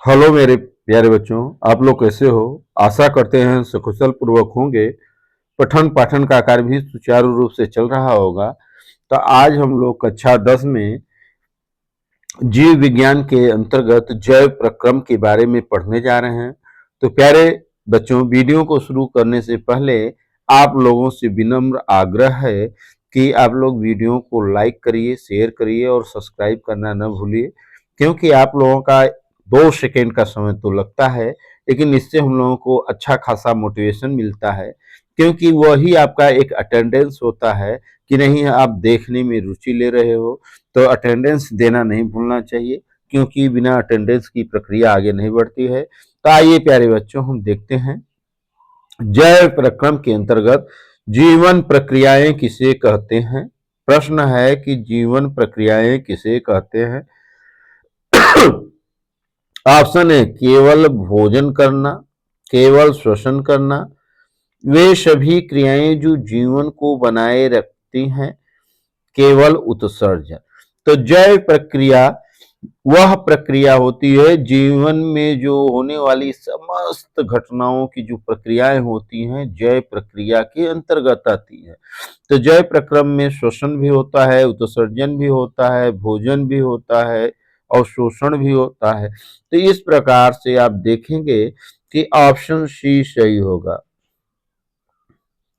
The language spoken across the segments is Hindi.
हेलो मेरे प्यारे बच्चों, आप लोग कैसे हो? आशा करते हैं सकुशल पूर्वक होंगे। पठन पाठन का कार्य भी सुचारू रूप से चल रहा होगा। तो आज हम लोग कक्षा 10 में जीव विज्ञान के अंतर्गत जैव प्रक्रम के बारे में पढ़ने जा रहे हैं। तो प्यारे बच्चों, वीडियो को शुरू करने से पहले आप लोगों से विनम्र आग्रह है कि आप लोग वीडियो को लाइक करिए, शेयर करिए और सब्सक्राइब करना न भूलिए, क्योंकि आप लोगों का 2 सेकेंड का समय तो लगता है, लेकिन इससे हम लोगों को अच्छा खासा मोटिवेशन मिलता है, क्योंकि वही आपका एक अटेंडेंस होता है कि नहीं आप देखने में रुचि ले रहे हो। तो अटेंडेंस देना नहीं भूलना चाहिए, क्योंकि बिना अटेंडेंस की प्रक्रिया आगे नहीं बढ़ती है। तो आइए प्यारे बच्चों, हम देखते हैं जैव प्रक्रम के अंतर्गत जीवन प्रक्रियाएं किसे कहते हैं। प्रश्न है कि जीवन प्रक्रियाएं किसे कहते हैं। ऑप्शन है केवल भोजन करना, केवल श्वसन करना, वे सभी क्रियाएं जो जीवन को बनाए रखती हैं, केवल उत्सर्जन। तो जैव प्रक्रिया वह प्रक्रिया होती है जीवन में जो होने वाली समस्त घटनाओं की जो प्रक्रियाएं होती हैं, जैव प्रक्रिया के अंतर्गत आती है। तो जैव प्रक्रम में श्वसन भी होता है, उत्सर्जन भी होता है, भोजन भी होता है और शोषण भी होता है। तो इस प्रकार से आप देखेंगे कि ऑप्शन सी सही होगा।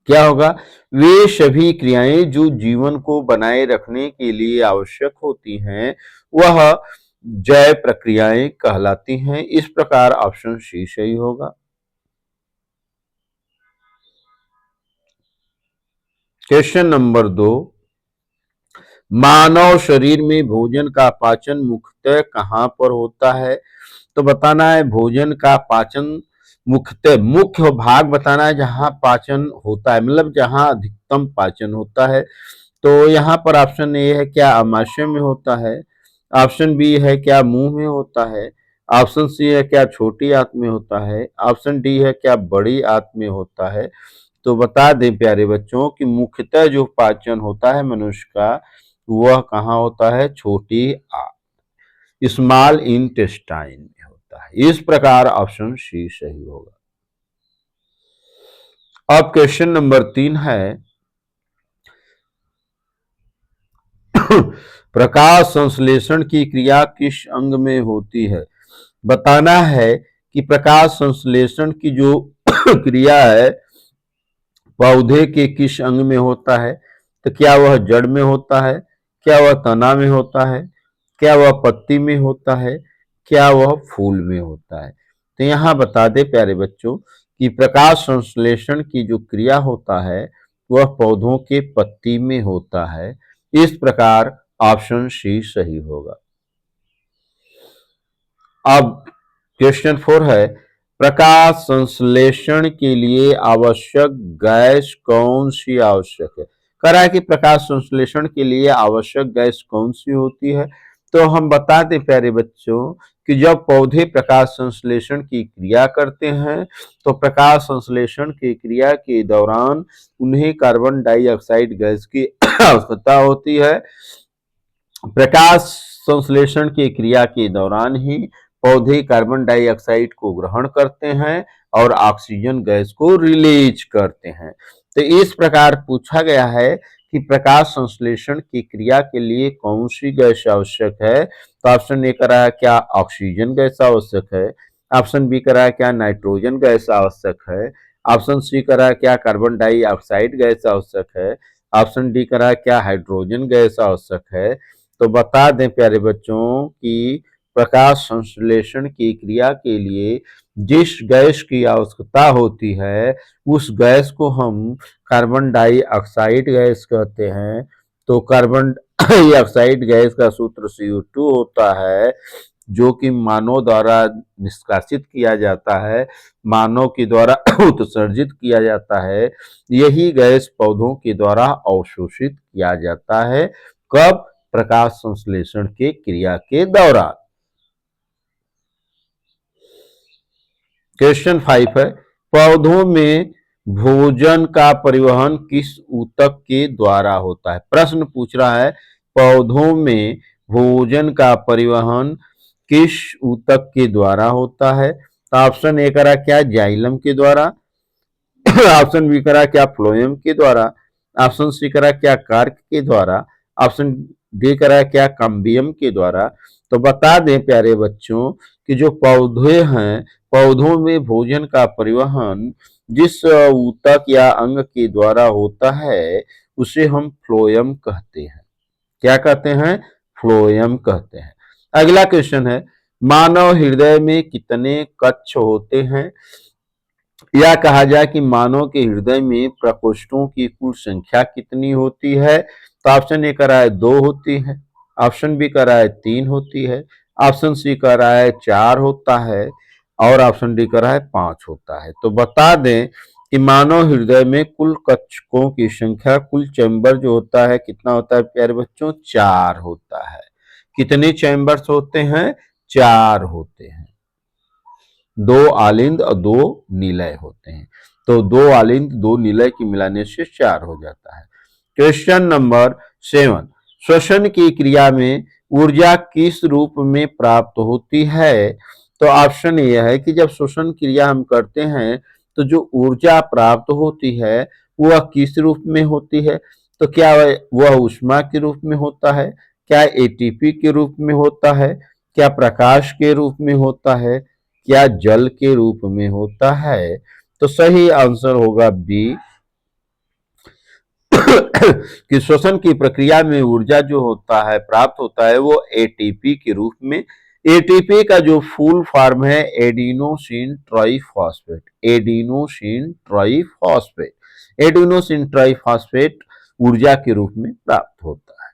क्या होगा? वे सभी क्रियाएं जो जीवन को बनाए रखने के लिए आवश्यक होती हैं, वह जैव प्रक्रियाएं कहलाती हैं। इस प्रकार ऑप्शन सी सही होगा। क्वेश्चन नंबर 2, मानव शरीर में भोजन का पाचन मुख्यतः कहाँ पर होता है? तो बताना है भोजन का पाचन मुख्यतः मुख्य भाग बताना है जहां पाचन होता है, मतलब जहां अधिकतम पाचन होता है। तो यहाँ पर ऑप्शन ए है क्या आमाशय में होता है, ऑप्शन बी है क्या मुंह में होता है, ऑप्शन सी है क्या छोटी आंत में होता है, ऑप्शन डी है क्या बड़ी आंत में होता है। तो बता दें प्यारे बच्चों कि मुख्यतः जो पाचन होता है मनुष्य का, वह कहाँ होता है? छोटी आंत, स्मॉल इंटेस्टाइन में होता है। इस प्रकार ऑप्शन सी सही होगा। अब क्वेश्चन नंबर 3 है प्रकाश संश्लेषण की क्रिया किस अंग में होती है? बताना है कि प्रकाश संश्लेषण की जो क्रिया है पौधे के किस अंग में होता है। तो क्या वह जड़ में होता है, क्या वह तना में होता है, क्या वह पत्ती में होता है, क्या वह फूल में होता है। तो यहाँ बता दे प्यारे बच्चों कि प्रकाश संश्लेषण की जो क्रिया होता है वह पौधों के पत्ती में होता है। इस प्रकार ऑप्शन सी सही होगा। अब क्वेश्चन 4 है प्रकाश संश्लेषण के लिए आवश्यक गैस कौन सी आवश्यक है? कह रहा है कि प्रकाश संश्लेषण के लिए आवश्यक गैस कौन सी होती है। तो हम बता दें प्यारे बच्चों कि जब पौधे प्रकाश संश्लेषण की क्रिया करते हैं तो प्रकाश संश्लेषण की क्रिया के दौरान उन्हें कार्बन डाइऑक्साइड गैस की आवश्यकता होती है। प्रकाश संश्लेषण की क्रिया के दौरान ही पौधे कार्बन डाइऑक्साइड को ग्रहण करते हैं और ऑक्सीजन गैस को रिलीज करते हैं। तो इस प्रकार पूछा गया है कि प्रकाश संश्लेषण की क्रिया के लिए कौन सी गैस आवश्यक है। तो ऑप्शन ए करा है क्या ऑक्सीजन गैस आवश्यक है, ऑप्शन बी करा है क्या नाइट्रोजन गैस आवश्यक है, ऑप्शन सी करा है क्या कार्बन डाइऑक्साइड गैस आवश्यक है, ऑप्शन डी करा है क्या हाइड्रोजन गैस आवश्यक है। तो बता दें प्यारे बच्चों कि प्रकाश संश्लेषण की क्रिया के लिए जिस गैस की आवश्यकता होती है उस गैस को हम कार्बन डाइऑक्साइड गैस कहते हैं। तो कार्बन डाइऑक्साइड गैस का सूत्र CO2 होता है, जो कि मानव द्वारा निष्कासित किया जाता है, मानव के द्वारा उत्सर्जित किया जाता है। यही गैस पौधों के द्वारा अवशोषित किया जाता है। कब? प्रकाश संश्लेषण के क्रिया के दौरान। क्वेश्चन 5 है पौधों में भोजन का परिवहन किस ऊतक के द्वारा होता है? प्रश्न पूछ रहा है पौधों में भोजन का परिवहन किस ऊतक के द्वारा होता है? तो ऑप्शन ए करा क्या जाइलम के द्वारा, ऑप्शन बी करा क्या फ्लोएम के द्वारा, ऑप्शन सी करा क्या कार्क के द्वारा, ऑप्शन डी करा क्या कम्बियम के द्वारा। तो बता दें प्यारे बच्चों कि जो पौधे हैं, पौधों में भोजन का परिवहन जिस ऊतक या अंग के द्वारा होता है उसे हम फ्लोएम कहते हैं। क्या कहते हैं? फ्लोएम कहते हैं। अगला क्वेश्चन है, मानव हृदय में कितने कक्ष होते हैं? या कहा जाए कि मानव के हृदय में प्रकोष्ठों की कुल संख्या कितनी होती है? तो ऑप्शन ए कह रहा है 2 होती है, ऑप्शन बी कह रहा है 3 होती है, ऑप्शन सी कह रहा है 4 होता है और ऑप्शन डी कह रहा है 5 होता है। तो बता दें कि मानव हृदय में कुल कक्षकों की संख्या, कुल चैम्बर जो होता है कितना होता है प्यारे बच्चों? 4 होता है। कितने चैम्बर्स होते हैं? 4 होते हैं। 2 आलिंद और 2 निलय होते हैं। तो 2 आलिंद 2 निलय की मिलाने से 4 हो जाता है। क्वेश्चन नंबर 7, श्वसन की क्रिया में ऊर्जा किस रूप में प्राप्त होती है? तो ऑप्शन यह है कि जब श्वसन क्रिया हम करते हैं तो जो ऊर्जा प्राप्त होती है वह किस रूप में होती है? तो क्या वह ऊष्मा के रूप में होता है, क्या एटीपी के रूप में होता है, क्या प्रकाश के रूप में होता है, क्या जल के रूप में होता है? तो सही आंसर होगा बी कि श्वसन की प्रक्रिया में ऊर्जा जो होता है प्राप्त होता है वो एटीपी के रूप में। एटीपी का जो फुल फॉर्म है adenosine triphosphate, adenosine triphosphate, adenosine triphosphate ऊर्जा के रूप में प्राप्त होता है।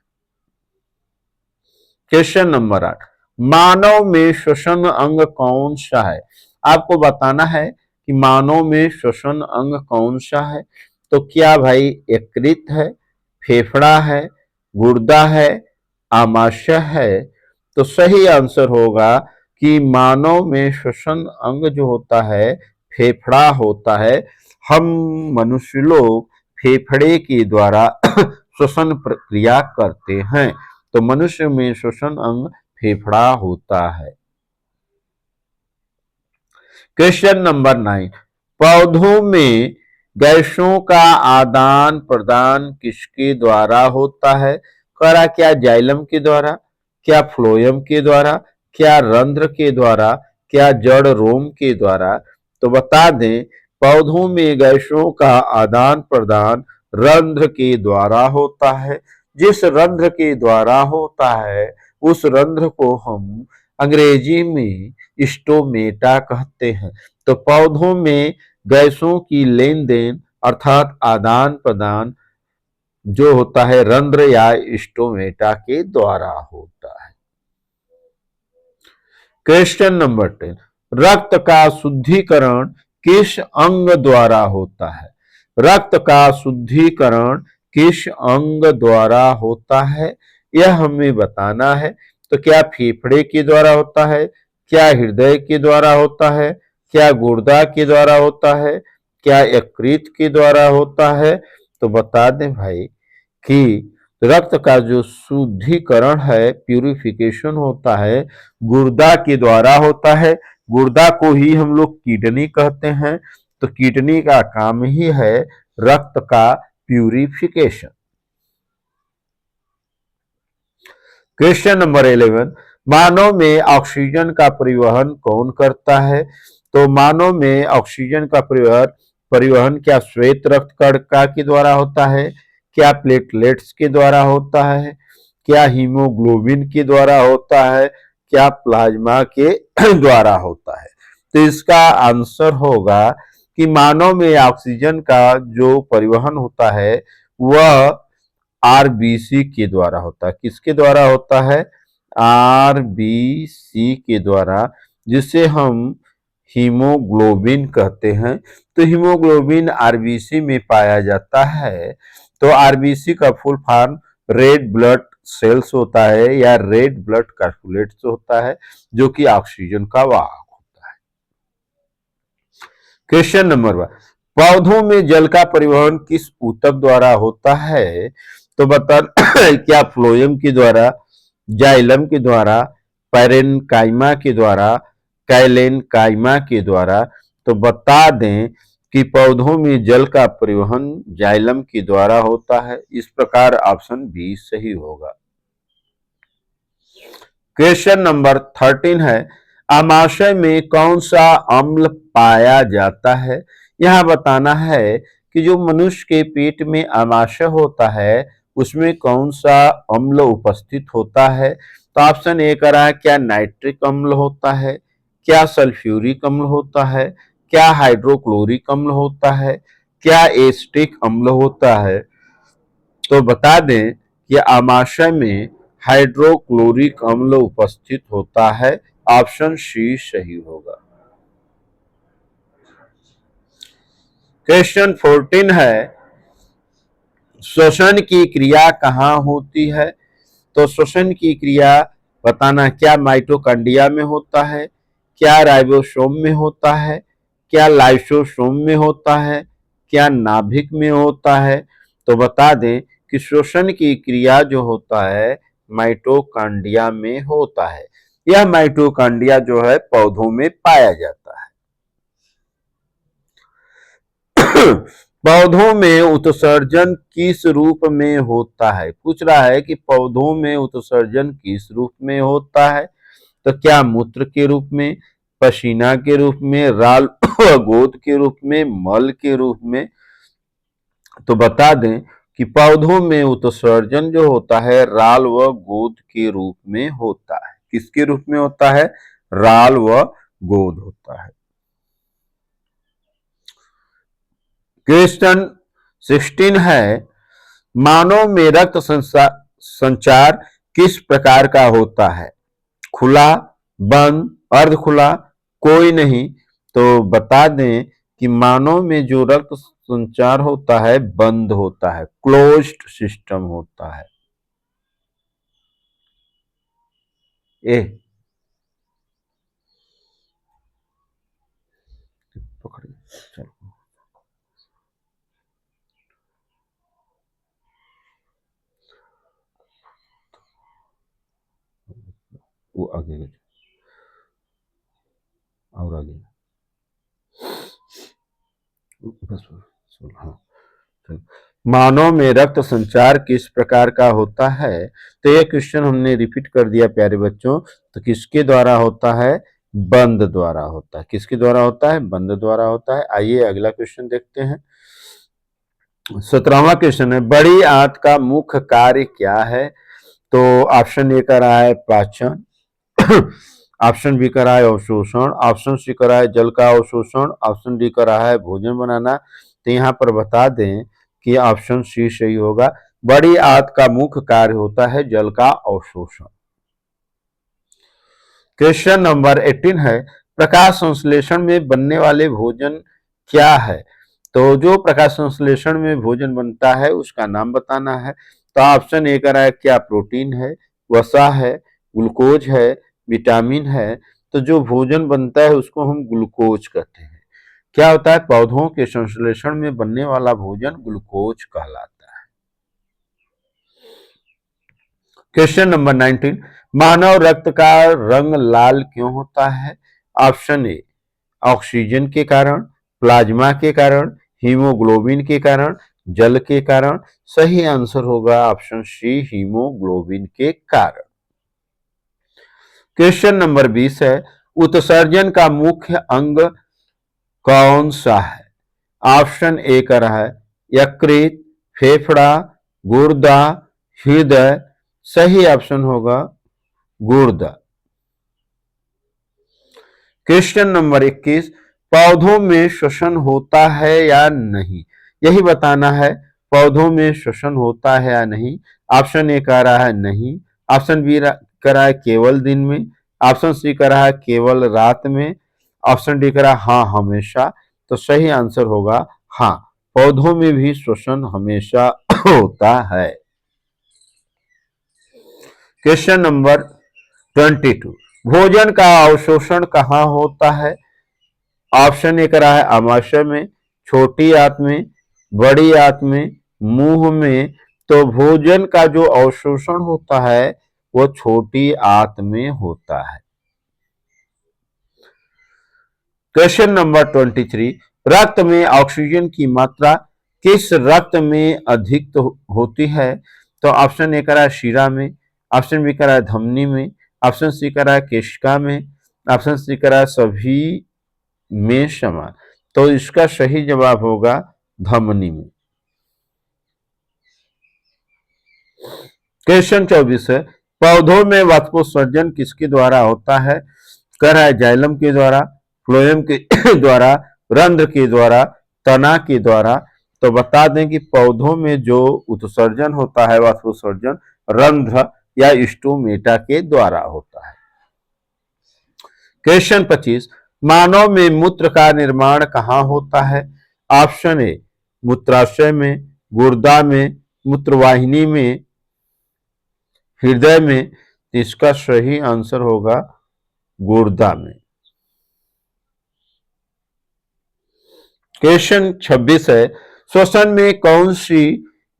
क्वेश्चन नंबर 8, मानव में श्वसन अंग कौन सा है? आपको बताना है कि मानव में श्वसन अंग कौन सा है। तो क्या भाई यकृत है, फेफड़ा है, गुर्दा है, आमाशय है? तो सही आंसर होगा कि मानव में श्वसन अंग जो होता है फेफड़ा होता है। हम मनुष्य लोग फेफड़े के द्वारा श्वसन प्रक्रिया करते हैं। तो मनुष्य में श्वसन अंग फेफड़ा होता है। क्वेश्चन नंबर 9, पौधों में गैसों का आदान प्रदान किसके द्वारा होता है? करा क्या जाइलम के द्वारा, क्या फ्लोएम के द्वारा, क्या रंध्र के द्वारा, क्या जड़ रोम के द्वारा? तो बता दें पौधों में गैसों का आदान प्रदान रंध्र के द्वारा होता है। जिस रंध्र के द्वारा होता है उस रंध्र को हम अंग्रेजी में स्टोमेटा कहते हैं। तो पौधों में गैसों की लेन देन अर्थात आदान प्रदान जो होता है रंध्र या स्टोमेटा के द्वारा होता है। क्वेश्चन नंबर 10, रक्त का शुद्धिकरण किस अंग द्वारा होता है? रक्त का शुद्धिकरण किस अंग द्वारा होता है यह हमें बताना है। तो क्या फेफड़े के द्वारा होता है, क्या हृदय के द्वारा होता है, क्या गुर्दा के द्वारा होता है, क्या यकृत के द्वारा होता है? तो बता दें भाई कि रक्त का जो शुद्धिकरण है प्यूरिफिकेशन होता है गुर्दा के द्वारा होता है। गुर्दा को ही हम लोग किडनी कहते हैं। तो किडनी का काम ही है रक्त का प्यूरिफिकेशन। क्वेश्चन नंबर 11, मानव में ऑक्सीजन का परिवहन कौन करता है? तो मानव में ऑक्सीजन का परिवहन क्या श्वेत रक्त कणिका के द्वारा होता है, क्या प्लेटलेट्स के द्वारा होता है, क्या हीमोग्लोबिन के द्वारा होता है, क्या प्लाज्मा के द्वारा होता है? तो इसका आंसर होगा कि मानव में ऑक्सीजन का जो परिवहन होता है वह आरबीसी के द्वारा होता है। किसके द्वारा होता है? आरबीसी के द्वारा, जिसे हम हीमोग्लोबिन कहते हैं। तो हीमोग्लोबिन आरबीसी में पाया जाता है। तो आरबीसी का full form red blood cells होता है या रेड ब्लड कार्टुलेट्स होता है जो कि ऑक्सीजन का वाहक होता है। क्वेश्चन नंबर 1, पौधों में जल का परिवहन किस ऊतक द्वारा होता है? तो बता क्या फ्लोएम के द्वारा, जाइलम के द्वारा, पैरेनकाइमा के द्वारा, कैलेनकाइमा के द्वारा। तो बता दें कि पौधों में जल का परिवहन जाइलम के द्वारा होता है। इस प्रकार ऑप्शन बी सही होगा। क्वेश्चन नंबर 13 है, अमाशय में कौन सा अम्ल पाया जाता है? यहां बताना है कि जो मनुष्य के पेट में अमाशय होता है उसमें कौन सा अम्ल उपस्थित होता है। तो ऑप्शन ए कह रहा है क्या नाइट्रिक अम्ल होता है, क्या सल्फ्यूरिक अम्ल होता है, क्या हाइड्रोक्लोरिक अम्ल होता है, क्या एसिटिक अम्ल होता है। तो बता दें कि अमाशय में हाइड्रोक्लोरिक अम्ल उपस्थित होता है। ऑप्शन सी सही होगा। क्वेश्चन 14 है, श्वसन की क्रिया कहाँ होती है? तो श्वसन की क्रिया बताना, क्या माइटोकॉन्ड्रिया में होता है, क्या राइबोसोम में होता है, क्या लाइसोसोम में होता है, क्या नाभिक में होता है। तो बता दें कि श्वसन की क्रिया जो होता है माइटोकॉन्ड्रिया में होता है। यह माइटोकॉन्ड्रिया जो है पौधों में पाया जाता है। पौधों में उत्सर्जन किस रूप में होता है? पूछ रहा है कि पौधों में उत्सर्जन किस रूप में होता है। तो क्या मूत्र के रूप में, पसीना के रूप में, राल व गोद के रूप में, मल के रूप में। तो बता दें कि पौधों में उत्सर्जन जो होता है राल व गोद के रूप में होता है। किसके रूप में होता है? राल व गोद होता है। क्वेश्चन 16 है, मानव में रक्त संचार किस प्रकार का होता है? खुला, बंद, अर्ध खुला, कोई नहीं। तो बता दें कि मानव में जो रक्त संचार होता है बंद होता है, क्लोज्ड सिस्टम होता है। ए पकड़िए, चलो वो आगे और आगे बस हाँ। मानव में रक्त संचार किस प्रकार का होता है? तो यह क्वेश्चन हमने रिपीट कर दिया प्यारे बच्चों। तो किसके द्वारा होता है? बंद द्वारा होता है। किसके द्वारा होता है? बंद द्वारा होता है। आइए अगला क्वेश्चन देखते हैं। 17वां क्वेश्चन है, बड़ी आंत का मुख्य कार्य क्या है? तो ऑप्शन ए का रहा है पाचन, ऑप्शन बी का रहा है अवशोषण, ऑप्शन सी का रहा है जल का अवशोषण, ऑप्शन डी का रहा है भोजन बनाना। तो यहाँ पर बता दें कि ऑप्शन सी सही होगा। बड़ी आंत का मुख्य कार्य होता है जल का अवशोषण। क्वेश्चन नंबर 18 है, प्रकाश संश्लेषण में बनने वाले भोजन क्या है? तो जो प्रकाश संश्लेषण में भोजन बनता है उसका नाम बताना है। तो ऑप्शन ए का रहा है क्या प्रोटीन है, वसा है, ग्लूकोज है, विटामिन है। तो जो भोजन बनता है उसको हम ग्लूकोज कहते हैं। क्या होता है? पौधों के संश्लेषण में बनने वाला भोजन ग्लूकोज कहलाता है। क्वेश्चन नंबर 19, मानव रक्त का रंग लाल क्यों होता है? ऑप्शन ए ऑक्सीजन के कारण, प्लाज्मा के कारण, हीमोग्लोबिन के कारण, जल के कारण। सही आंसर होगा ऑप्शन सी हीमोग्लोबिन के कारण। क्वेश्चन नंबर 20 है, उत्सर्जन का मुख्य अंग कौन सा है? ऑप्शन ए का रहा है यकृत, फेफड़ा, गुर्दा, हृदय। सही ऑप्शन होगा गुर्दा। क्वेश्चन नंबर 21, पौधों में श्वसन होता है या नहीं? यही बताना है पौधों में श्वसन होता है या नहीं। ऑप्शन ए कह रहा है नहीं, ऑप्शन बी कह रहा है केवल दिन में, ऑप्शन सी कह रहा है केवल रात में, ऑप्शन डी कह रहा है हाँ हमेशा। तो सही आंसर होगा हाँ, पौधों में भी श्वसन हमेशा होता है। क्वेश्चन नंबर 22, भोजन का अवशोषण कहाँ होता है? ऑप्शन ए कह रहा है अमाशय में, छोटी आंत में, बड़ी आंत में, मुंह में। तो भोजन का जो अवशोषण होता है वो छोटी आंत में होता है। क्वेश्चन नंबर 23, रक्त में ऑक्सीजन की मात्रा किस रक्त में अधिक होती है? तो ऑप्शन ए करा शिरा में, ऑप्शन बी करा धमनी में, ऑप्शन सी करा केशिका में, ऑप्शन सी करा सभी में समान। तो इसका सही जवाब होगा धमनी में। क्वेश्चन 24 है, पौधों में वाष्पोत्सर्जन किसके द्वारा होता है? कर है जाइलम के द्वारा, फ्लोएम के द्वारा, रंध्र के द्वारा, तना के द्वारा। तो बता दें कि पौधों में जो उत्सर्जन होता है वाष्पोत्सर्जन रंध्र या स्टोमेटा के द्वारा होता है। क्वेश्चन 25, मानव में मूत्र का निर्माण कहाँ होता है? ऑप्शन ए मूत्राशय में, गुर्दा में, मूत्रवाहिनी में, हृदय में। इसका सही आंसर होगा गुर्दा में। क्वेश्चन 26 है, श्वसन में कौन सी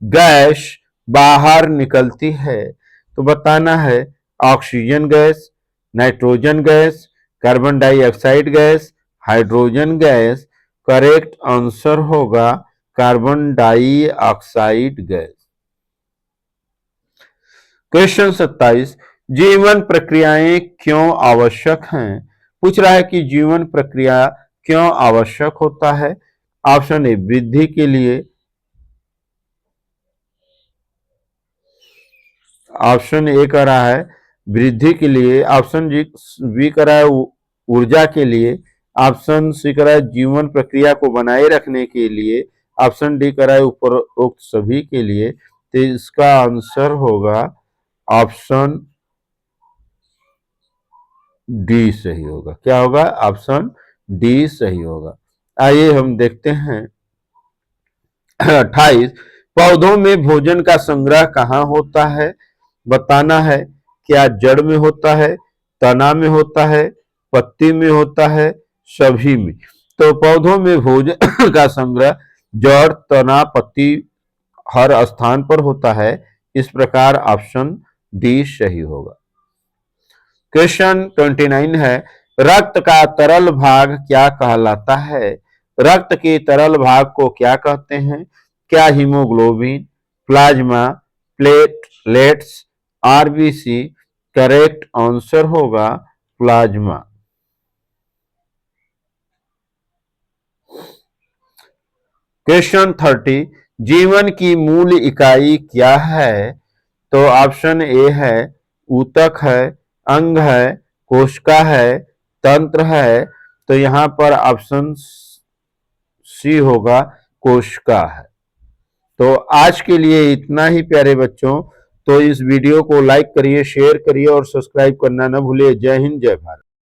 गैस बाहर निकलती है? तो बताना है oxygen gas, nitrogen gas, carbon dioxide gas, hydrogen gas. Correct answer होगा कार्बन डाइऑक्साइड गैस। क्वेश्चन 27, जीवन प्रक्रियाएं क्यों आवश्यक हैं? पूछ रहा है कि जीवन प्रक्रिया क्यों आवश्यक होता है? ऑप्शन ए वृद्धि के लिए, ऑप्शन ए कह रहा है वृद्धि के लिए, ऑप्शन बी कह रहा है ऊर्जा के लिए, ऑप्शन सी कह रहा है जीवन प्रक्रिया को बनाए रखने के लिए, ऑप्शन डी कह रहा है उपरोक्त सभी के लिए। तो इसका आंसर होगा ऑप्शन डी सही होगा। क्या होगा? ऑप्शन डी सही होगा। आइए हम देखते हैं 28, पौधों में भोजन का संग्रह कहाँ होता है? बताना है क्या जड़ में होता है, तना में होता है, पत्ती में होता है, सभी में। तो पौधों में भोजन का संग्रह जड़, तना, पत्ती हर स्थान पर होता है। इस प्रकार ऑप्शन डी सही होगा। क्वेश्चन 29 है, रक्त का तरल भाग क्या कहलाता है? रक्त के तरल भाग को क्या कहते हैं? क्या haemoglobin, plasma, platelets, RBC? Correct answer होगा प्लाज्मा। क्वेश्चन 30, जीवन की मूल इकाई क्या है? तो ऑप्शन ए है ऊतक है, अंग है, कोशिका है, तंत्र है। तो यहां पर ऑप्शन सी होगा कोशिका है। तो आज के लिए इतना ही प्यारे बच्चों। तो इस वीडियो को लाइक करिए, शेयर करिए और सब्सक्राइब करना न भूलिए। जय हिंद, जय भारत।